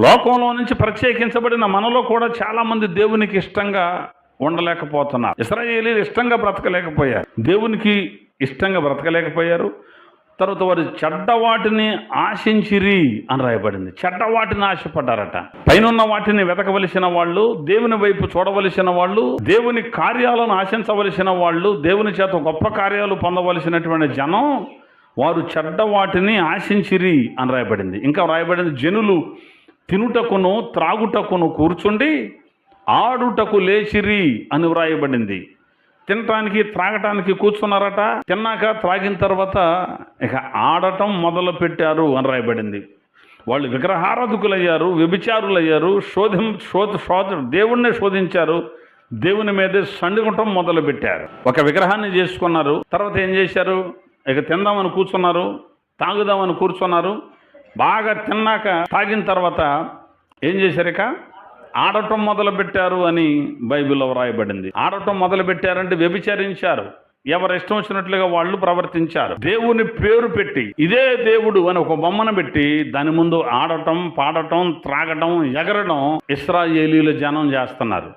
లోకంలో నుంచి ప్రత్యేకించబడిన మనలో కూడా చాలామంది దేవునికి ఇష్టంగా ఉండలేకపోతున్నారు. ఇశ్రాయేలీయులు ఇష్టంగా బ్రతకలేకపోయారు, దేవునికి ఇష్టంగా బ్రతకలేకపోయారు. తర్వాత వారు చెడ్డ వాటిని ఆశించిరి అని రాయబడింది. చెడ్డ వాటిని ఆశపడ్డారట. పైనున్న వాటిని వెతకవలసిన వాళ్ళు, దేవుని వైపు చూడవలసిన వాళ్ళు, దేవుని కార్యాలను ఆశించవలసిన వాళ్ళు, దేవుని చేత గొప్ప కార్యాలు పొందవలసినటువంటి జనం వారు చెడ్డ వాటిని ఆశించిరి అని రాయబడింది. ఇంకా రాయబడింది, జనులు తినుటకును త్రాగుటకును కూర్చుండి ఆడుటకు లేచిరి అని వ్రాయబడింది. తినటానికి త్రాగటానికి కూర్చున్నారట, తిన్నాక త్రాగిన తర్వాత ఇక ఆడటం మొదలు పెట్టారు అని రాయబడింది. వాళ్ళు విగ్రహారాధకులయ్యారు, వ్యభిచారులయ్యారు, దేవుణ్ణి శోధించారు, దేవుని మీదే సండుకుంటం మొదలు పెట్టారు. ఒక విగ్రహాన్ని చేసుకున్నారు, తర్వాత ఏం చేశారు, ఇక తిందామని కూర్చున్నారు, తాగుదామని కూర్చున్నారు. బాగా తిన్నాక తాగిన తర్వాత ఏం చేశారు, ఇక ఆడటం మొదలు పెట్టారు అని బైబిల్లో వ్రాయబడింది. ఆడటం మొదలు పెట్టారంటే వ్యభిచరించారు, ఎవరు ఇష్టం వచ్చినట్లుగా వాళ్ళు ప్రవర్తించారు. దేవుని పేరు పెట్టి ఇదే దేవుడు అని ఒక బొమ్మను పెట్టి దాని ముందు ఆడటం, పాడటం, త్రాగటం, ఎగరడం ఇశ్రాయేలీయుల జనం చేస్తున్నారు.